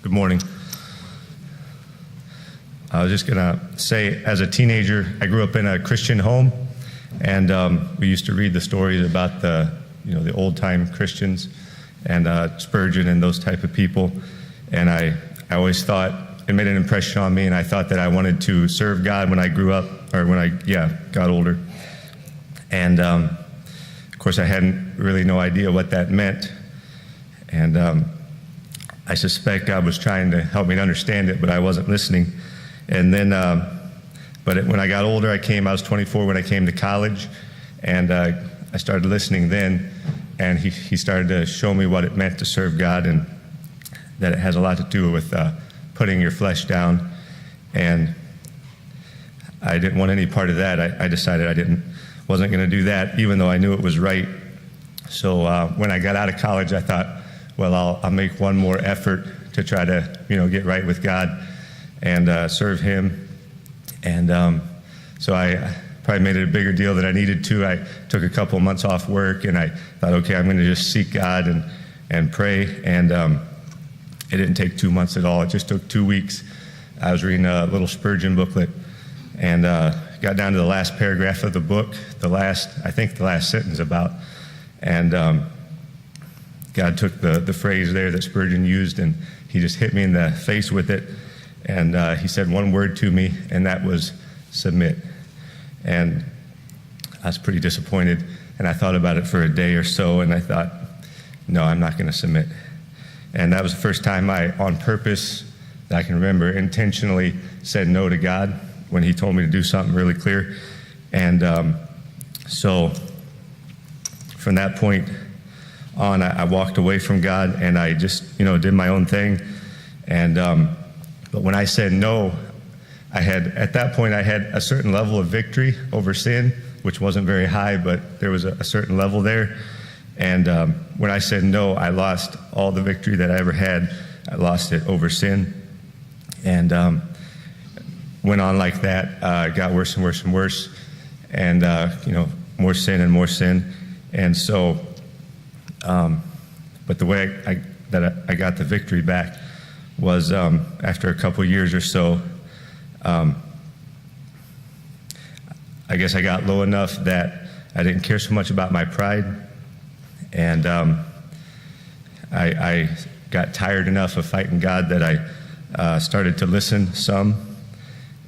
Good morning. I was just going to say, as a teenager, I grew up in a Christian home, and we used to read the stories about the old-time Christians and Spurgeon and those type of people. And I always thought it made an impression on me, and I thought that I wanted to serve God when I grew up, or when I got older. And of course, I hadn't really no idea what that meant. And I suspect God was trying to help me to understand it, but I wasn't listening. And then, when I got older, I was 24 when I came to college, and I started listening then, and he started to show me what it meant to serve God, and that it has a lot to do with putting your flesh down. And I didn't want any part of that. I decided wasn't going to do that, even though I knew it was right. So when I got out of college, I thought, well, I'll make one more effort to try to get right with God and serve Him. And so I probably made it a bigger deal than I needed to. I took a couple of months off work, and I thought, okay, I'm going to just seek God and pray. And it didn't take 2 months at all. It just took 2 weeks. I was reading a little Spurgeon booklet, and got down to the last paragraph of the book, the last sentence about. And God took the phrase there that Spurgeon used, and He just hit me in the face with it. And He said one word to me, and that was submit. And I was pretty disappointed, and I thought about it for a day or so, and I thought, no, I'm not going to submit. And that was the first time I, on purpose, that I can remember, intentionally said no to God when He told me to do something really clear. And so from that point on, I walked away from God, and I just, did my own thing. And but when I said no, at that point I had a certain level of victory over sin, which wasn't very high, but there was a certain level there. And when I said no, I lost all the victory that I ever had. I lost it over sin. And went on like that, got worse and worse and worse, and more sin and more sin. And so, but the way I got the victory back was after a couple of years or so. I guess I got low enough that I didn't care so much about my pride, and I got tired enough of fighting God that I started to listen some.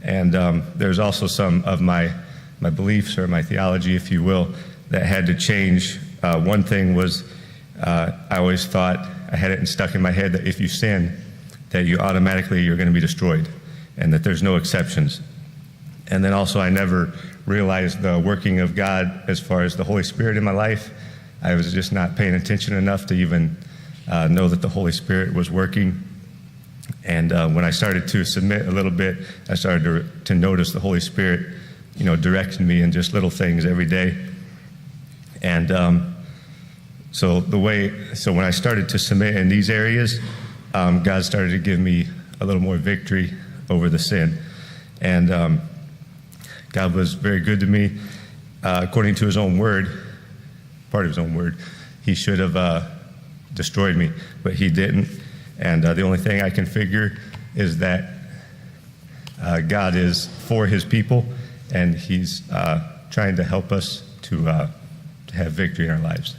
And there's also some of my beliefs, or my theology, if you will, that had to change. One thing was I always thought, I had it stuck in my head, that if you sin, that you're going to be destroyed, and that there's no exceptions. And then also I never realized the working of God as far as the Holy Spirit in my life. I was just not paying attention enough to even know that the Holy Spirit was working. And when I started to submit a little bit, I started to notice the Holy Spirit, directing me in just little things every day. And so when I started to submit in these areas, God started to give me a little more victory over the sin. And God was very good to me. According to His own word, part of His own word, He should have destroyed me, but He didn't. And the only thing I can figure is that God is for His people, and He's trying to help us to have victory in our lives.